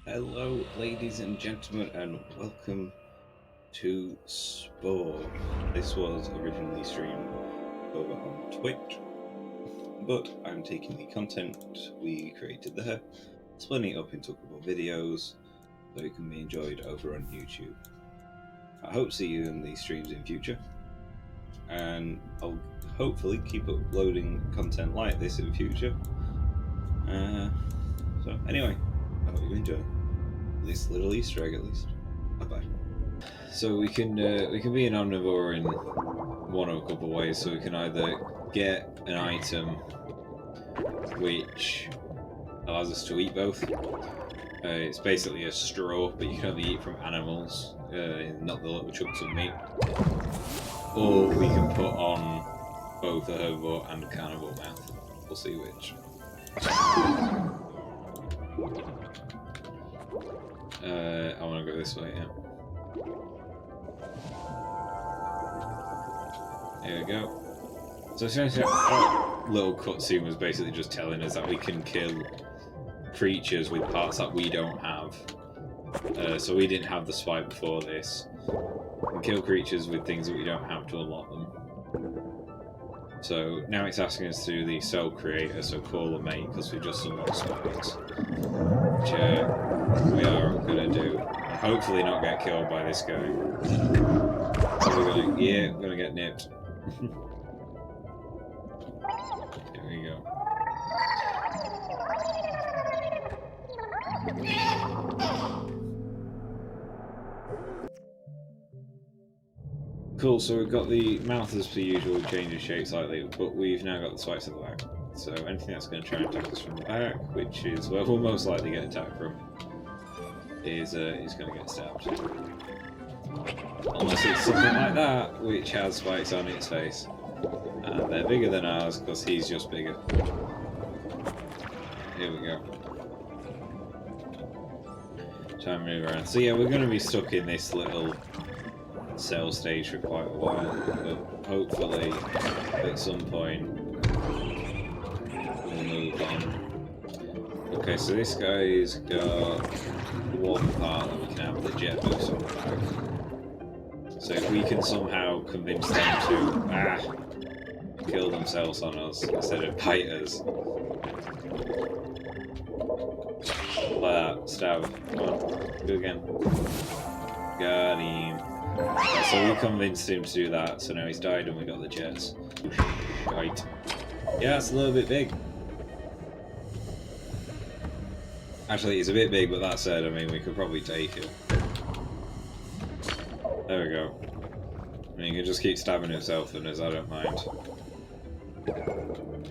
Hello, ladies and gentlemen, and welcome to Spore. This was originally streamed over on Twitch, but I'm taking the content we created there, splitting it up into a couple of videos so it can be enjoyed over on YouTube. I hope to see you in these streams in future, and I'll hopefully keep uploading content like this in future. So anyway, I hope you enjoy this little Easter egg at least. Bye bye. So we can be an omnivore in one of a couple of ways. So we can either get an item which allows us to eat both. It's basically a straw, but you can only eat from animals, not the little chunks of meat. Or we can put on both a herbivore and a carnivore mouth. We'll see which. I want to go this way, yeah. There we go. So essentially, our little cutscene was basically just telling us that we can kill creatures with parts that we don't have. So we didn't have the spike before this. We can kill creatures with things that we don't have to unlock them. So now it's asking us to do the cell creator, so call a mate, because we just unlocked spikes. Which we are going to do. And hopefully not get killed by this guy. So we're going to get nipped. There we go. Cool, so we've got the mouth as per usual, changes shape slightly, but we've now got the spikes at the back. So anything that's going to try and attack us from the back, which is where we'll most likely get attacked from, is going to get stabbed. Unless it's something like that, which has spikes on its face. And they're bigger than ours, because he's just bigger. Here we go. Try and move around. So yeah, we're going to be stuck in this little cell stage for quite a while, but hopefully at some point we'll move on. Okay, so this guy's got one part that we can have the jet boost on the back. So if we can somehow convince them to kill themselves on us instead of bite us. Like that, stab. Come on, do it again. Got him. Yeah, so we convinced him to do that, so now he's died and we got the jets. Right. Yeah, it's a little bit big. Actually, it's a bit big, but that said, I mean, we could probably take it. There we go. I mean, he can just keep stabbing himself in us, I don't mind.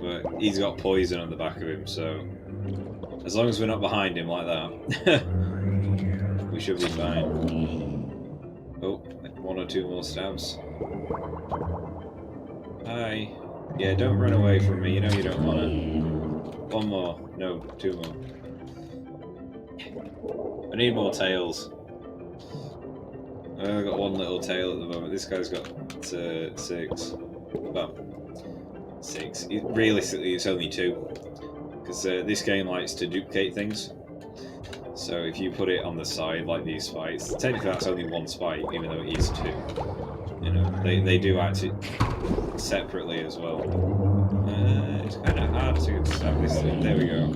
But he's got poison on the back of him, so as long as we're not behind him like that, we should be fine. Oh, one or two more stabs. Hi. Yeah, don't run away from me, you know you don't want to. One more. No, two more. I need more tails. I've only got one little tail at the moment. This guy's got 6. Well, 6. Realistically, it's only 2. Because this game likes to duplicate things. So if you put it on the side like these spikes, technically that's only one spike, even though it is 2. You know, they do act it separately as well. It's kind of hard to stab this thing. There we go.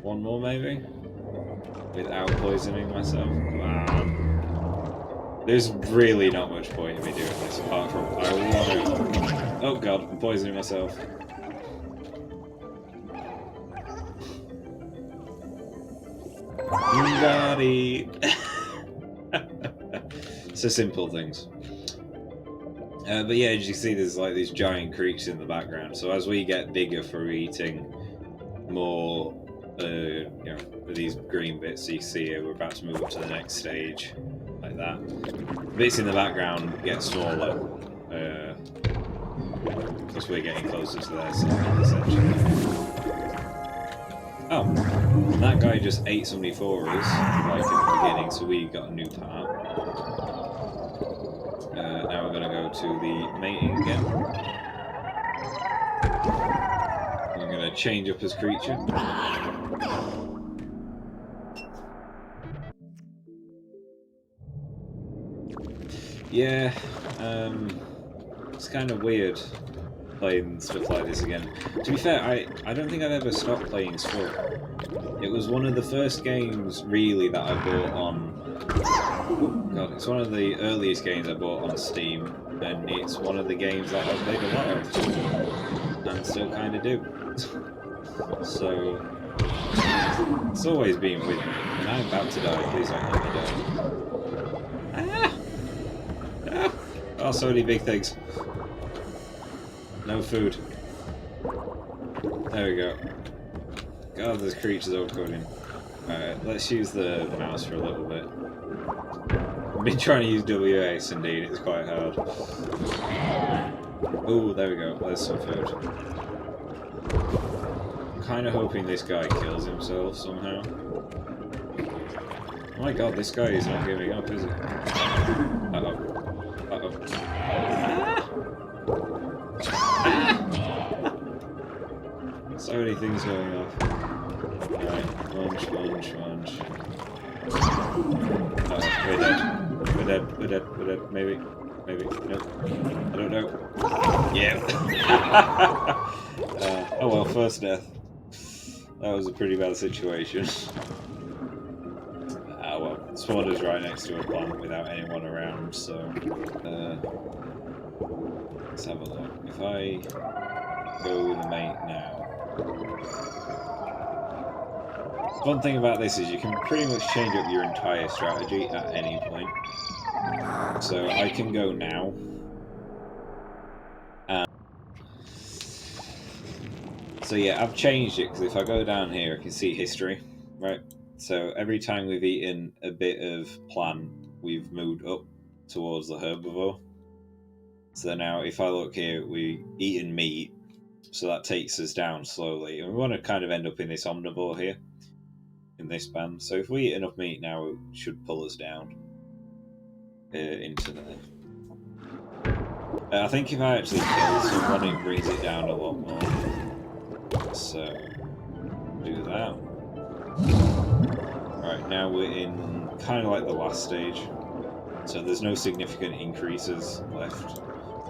One more maybe? Without poisoning myself. Wow. There's really not much point in me doing this apart from I want to... Oh god, I'm poisoning myself. You got it! So simple things. But yeah, as you see, there's like these giant creatures in the background. So as we get bigger for eating more, you know, these green bits you see here, we're about to move up to the next stage, like that. Bits in the background get smaller, because we're getting closer to their side, essentially. Oh, that guy just ate somebody for us, like in the beginning, so we got a new part. Now we're going to go to the mating again. We're going to change up his creature. Yeah, it's kind of weird playing stuff like this again. To be fair, I don't think I've ever stopped playing Spore. It was one of the first games, really, that I bought on... Oh, God, it's one of the earliest games I bought on Steam, and it's one of the games that I've played a lot of, and still kind of do. So, it's always been with me, and I'm about to die. Please don't let me die. Ah! Ah! Oh, so many big things. No food. There we go. God, there's creatures overcoding. Alright, let's use the mouse for a little bit. I've been trying to use WAS indeed, it's quite hard. Oh, there we go, there's some food. I'm kind of hoping this guy kills himself somehow. Oh my god, this guy is not giving up, is he? Uh-oh. Uh-oh. Ah! So many things going off. Alright, lunge. Uh-oh, we're dead. We're dead. Maybe. Nope. I don't know. Yeah. Oh well, first death. That was a pretty bad situation. Ah well, spawned is right next to a plant without anyone around, so... let's have a look. If I go with the mate now... One thing about this is you can pretty much change up your entire strategy at any point. So I can go now. So yeah, I've changed it because if I go down here, I can see history, right? So every time we've eaten a bit of plant, we've moved up towards the herbivore. So now if I look here, we've eaten meat, so that takes us down slowly. And we want to kind of end up in this omnivore here, in this band. So if we eat enough meat now, it should pull us down into there. I think if I actually kill someone, it brings it down a lot more. So, do that. Alright, now we're in kind of like the last stage. So there's no significant increases left.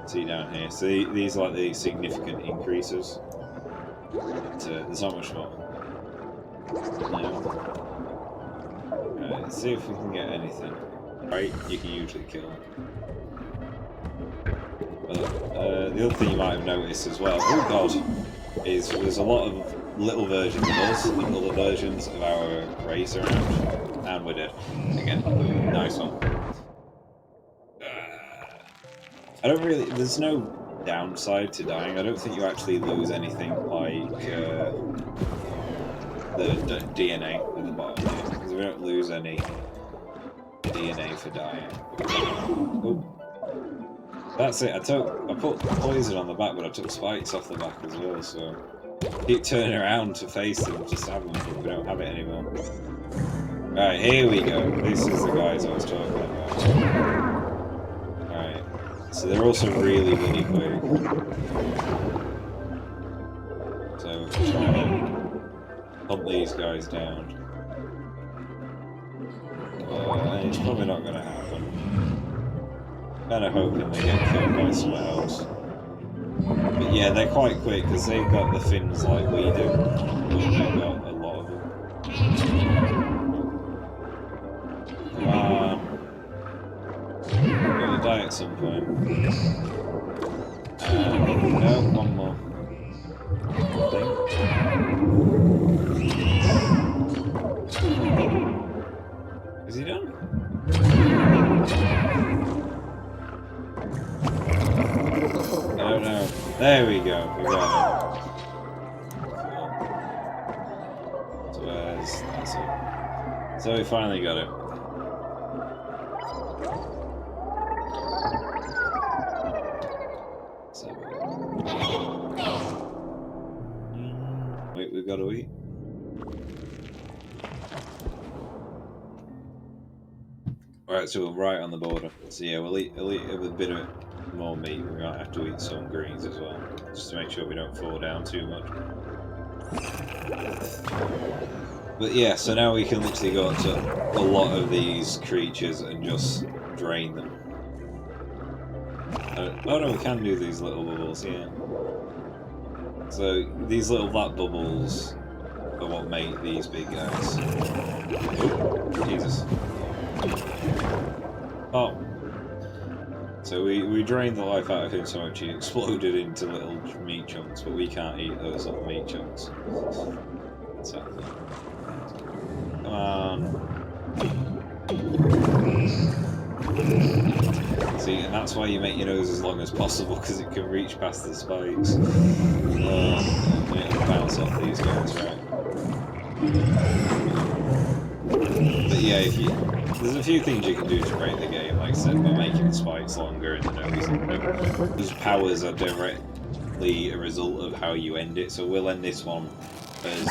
See down here. So these are like the significant increases. But, there's not much more. Now. Let's see if we can get anything. Right, you can usually kill. The other thing you might have noticed as well, oh god, is there's a lot of little versions of us and other versions of our race around. And we're dead. Again. Nice one. I don't really... There's no downside to dying. I don't think you actually lose anything like the DNA at the bottom here. Because we don't lose any DNA for dying. Oh. That's it. I put poison on the back, but I took spikes off the back as well, so keep turning around to face them, just have them, but we don't have it anymore. Alright, here we go. This is the guys I was talking about. Alright, so they're also really, really quick. So, try to hunt these guys down. It's probably not going to happen. Kind of hoping they get killed by someone else. But yeah, they're quite quick because they've got the fins like we do. They've got a lot of them. Come on. I'm gonna die at some point. No, one more. Is he done? I don't know. There we go. We got it. So that's it. So we finally got it. So wait, we've got to eat. Alright, so we're right on the border. So yeah, we'll eat with a bit of more meat. We might have to eat some greens as well, just to make sure we don't fall down too much. But yeah, so now we can literally go up to a lot of these creatures and just drain them. Oh no, we can do these little bubbles, yeah. So these little black bubbles are what make these big guys. Oh, Jesus. Oh. So we drained the life out of him so much he exploded into little meat chunks, but we can't eat those little meat chunks. So, come on. See, and that's why you make your nose as long as possible, because it can reach past the spikes. And it'll bounce off these guys, right? But yeah, there's a few things you can do to break the game, like I said, by making the spikes longer and the nose. These powers are directly a result of how you end it, so we'll end this one as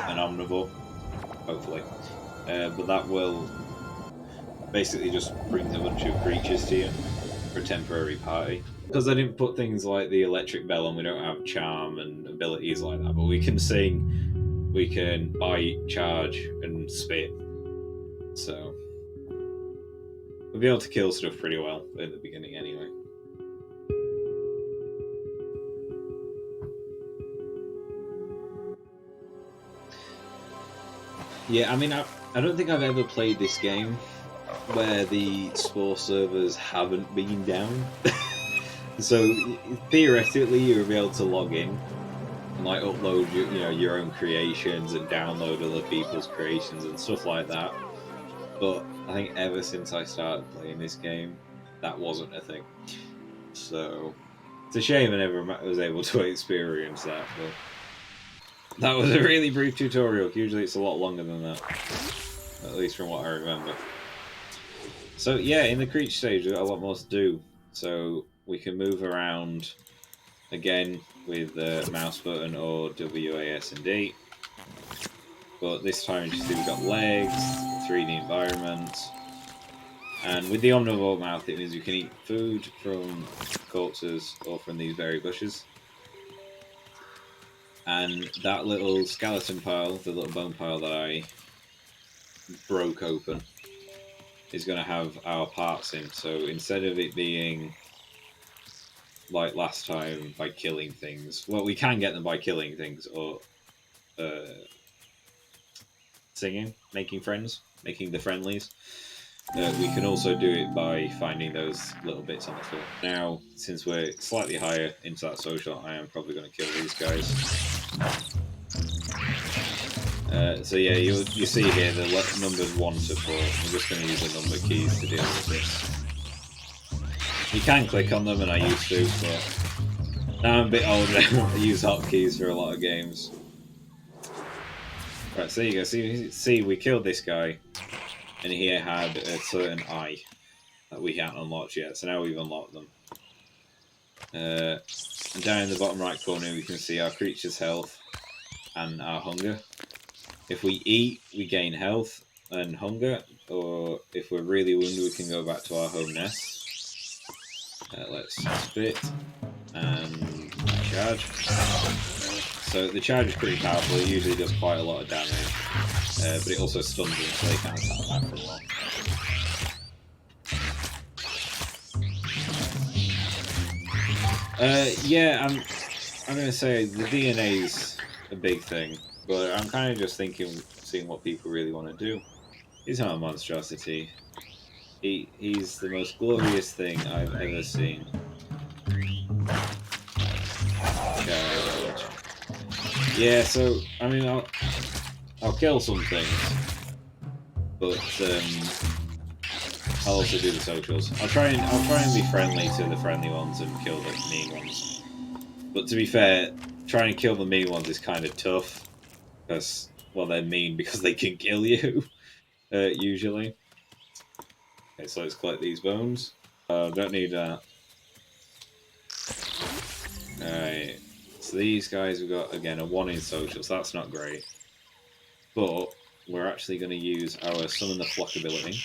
an omnivore, hopefully. But that will basically just bring a bunch of creatures to you for a temporary party. Because I didn't put things like the electric bell on, we don't have charm and abilities like that, but we can sing, we can bite, charge, and spit. So we'll be able to kill stuff pretty well at the beginning anyway. Yeah, I mean, I don't think I've ever played this game where the Spore servers haven't been down. So theoretically, you'll be able to log in and like upload your own creations and download other people's creations and stuff like that. But I think ever since I started playing this game, that wasn't a thing. So it's a shame I never was able to experience that. But that was a really brief tutorial. Usually it's a lot longer than that, at least from what I remember. So yeah, in the creature stage, we've got a lot more to do. So we can move around again with the mouse button or WASD. But this time you see we've got legs, 3D environment, and with the omnivore mouth it means you can eat food from corpses or from these berry bushes. And that little skeleton pile, the little bone pile that I broke open, is going to have our parts in. So instead of it being like last time by killing things, well, we can get them by killing things or singing, making friends, making the friendlies. We can also do it by finding those little bits on the floor. Now, since we're slightly higher into that social, I am probably going to kill these guys. So yeah, you see here the numbers 1 to 4. I'm just going to use the number keys to deal with this. You can click on them, and I used to, but now I'm a bit older. I use hotkeys for a lot of games. Right, so there you go. See, we killed this guy, and he had a certain eye that we haven't unlocked yet. So now we've unlocked them. And down in the bottom right corner, we can see our creature's health and our hunger. If we eat, we gain health and hunger, or if we're really wounded, we can go back to our home nest. Let's spit and charge. So the charge is pretty powerful, it usually does quite a lot of damage, but it also stuns them so they can't attack back for a while. Yeah, I'm going to say the DNA's a big thing, but I'm kind of just seeing what people really want to do. He's not a monstrosity. He's the most glorious thing I've ever seen. Charge. Yeah, so I mean, I'll kill some things, but I'll also do the socials. I'll try and be friendly to the friendly ones and kill the mean ones. But to be fair, trying to kill the mean ones is kind of tough because, well, they're mean because they can kill you usually. Okay, so let's collect these bones. Don't need that. Alright, so these guys we've got, again, a 1 in social, so that's not great. But we're actually going to use our Summon the Flock ability.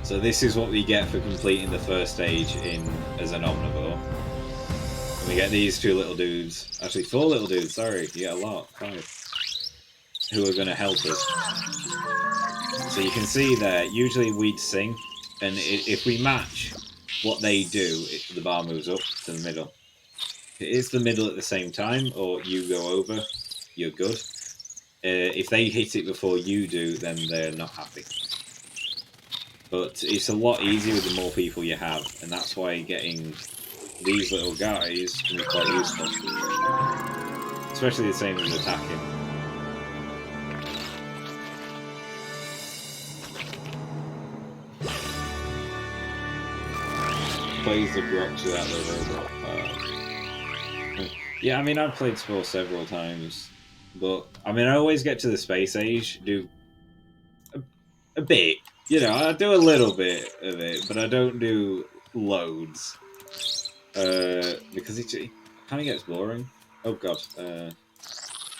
So this is what we get for completing the first stage as an omnivore. And we get these 2 little dudes, actually 4 little dudes, sorry, you get a lot, 5, who are going to help us. So you can see there, usually we'd sing, And if we match what they do, the bar moves up to the middle. If it is the middle at the same time, or you go over, you're good. If they hit it before you do, then they're not happy. But it's a lot easier with the more people you have, and that's why getting these little guys can be quite useful. Especially the same as attacking. Plays the blocks without the robot. Yeah, I mean, I've played Spore several times, but I mean, I always get to the space age, do a bit. You know, I do a little bit of it, but I don't do loads. Because it kind of gets boring. Oh god, I've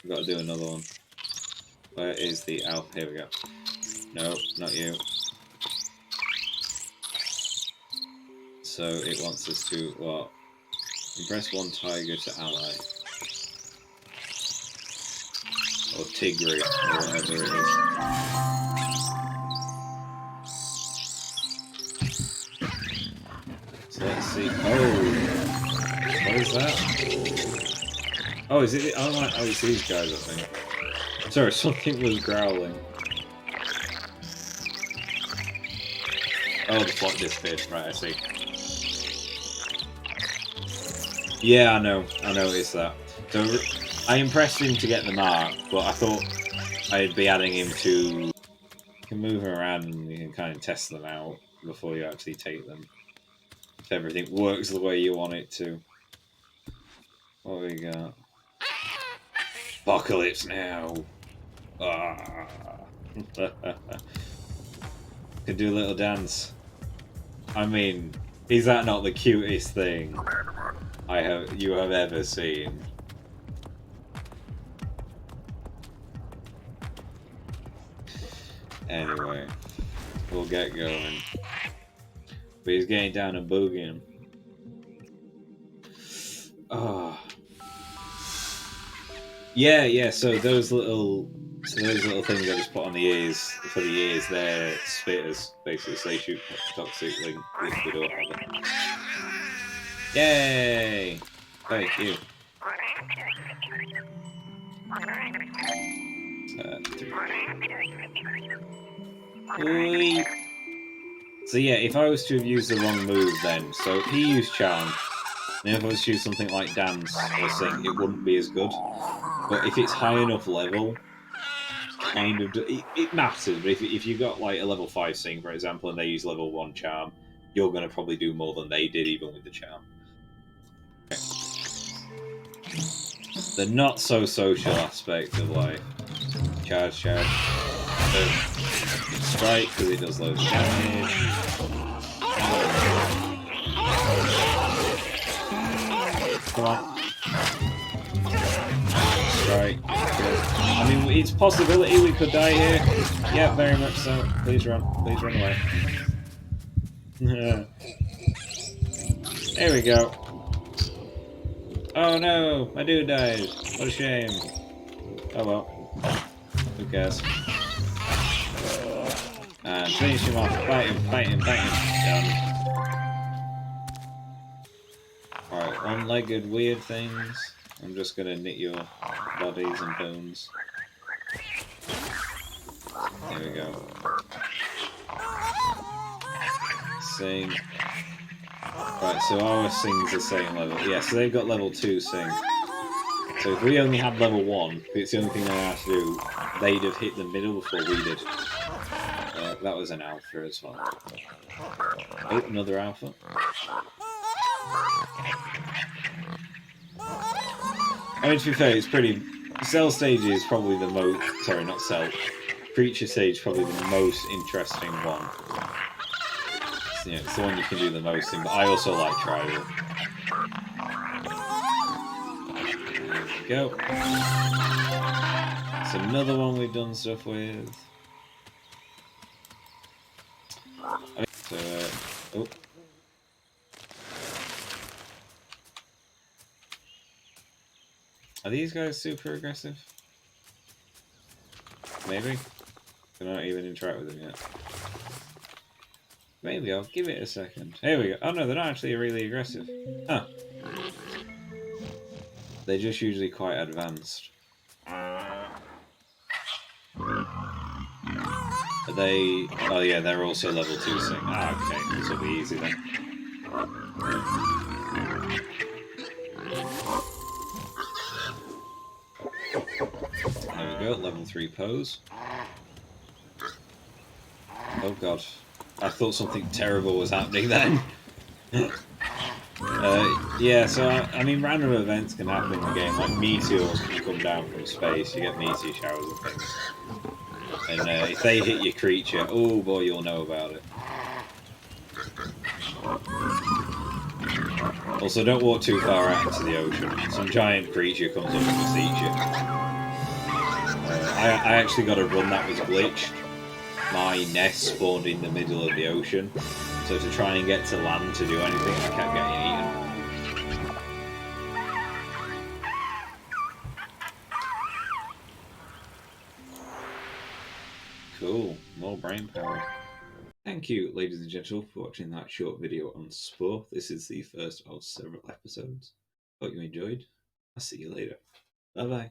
got to do another one. Where is the alpha? Here we go. No, not you. So it wants us to, what? Impress one tiger to ally. Or Tigri, or whatever it is. So let's see. Oh! What is that? Oh, is it? Oh, it's these guys, I think. Sorry, something was growling. Oh, the plot disappeared. Right, I see. Yeah, I know. I noticed that. So I impressed him to get the mark, but I thought I'd be adding him to... You can move them around and you can kind of test them out before you actually take them. If everything works the way you want it to. What we got? Apocalypse now! Ah. Could do a little dance. I mean, is that not the cutest thing you have ever seen? Anyway, we'll get going. But he's getting down and boogieing. Oh. Yeah, so those little things I just put on the ears, for the ears, they're spitters, basically, so they shoot toxic liquid or whatever. Yay! Thank you. So yeah, if I was to have used the wrong move then, so he used Charm, and if I was to use something like Dance or Sing, it wouldn't be as good. But if it's high enough level, kind of, it matters, but if you got like a level 5 Sing, for example, and they use level 1 Charm, you're going to probably do more than they did, even with the Charm. Okay. The not-so-social aspect of life. Charge. Strike, because it does loads of damage. Come on. Strike. I mean, it's a possibility we could die here. Yeah, very much so. Please run. Please run away. There we go. Oh no, my dude died. What a shame. Oh well. Who cares? And finish him off. Bite him. Done. Alright, one-legged weird things. I'm just gonna knit your bodies and bones. There we go. Sing. Right, so our Sing's the same level. Yeah, so they've got level 2 Sing. So if we only had level 1, it's the only thing they had to do, they'd have hit the middle before we did. That was an alpha as well. Oh, another alpha. I mean, to be fair, it's pretty... Cell stage is probably the most... Sorry, not Cell. Creature stage is probably the most interesting one. So, yeah, it's the one you can do the most in, but I also like Tribal. There we go. It's another one we've done stuff with. I mean, oh. Are these guys super aggressive? Maybe? Can I not even interact with them yet? Maybe I'll give it a second. Here we go. Oh no, they're not actually really aggressive. Huh. They're just usually quite advanced. Are they... Oh yeah, they're also level 2 sing. Ah, okay. This will be easy then. There we go, level 3 pose. Oh god. I thought something terrible was happening then. Yeah, so I mean, random events can happen in the game, like meteors can come down from space, you get meteor showers and things. And if they hit your creature, oh boy, you'll know about it. Also, don't walk too far out into the ocean. Some giant creature comes up and just eats you. I actually got a run that was glitched. My nest spawned in the middle of the ocean, so to try and get to land to do anything, I kept getting eaten. Cool, more brain power. Thank you, ladies and gentlemen, for watching that short video on Spore. This is the first of several episodes. Hope you enjoyed. I'll see you later. Bye bye.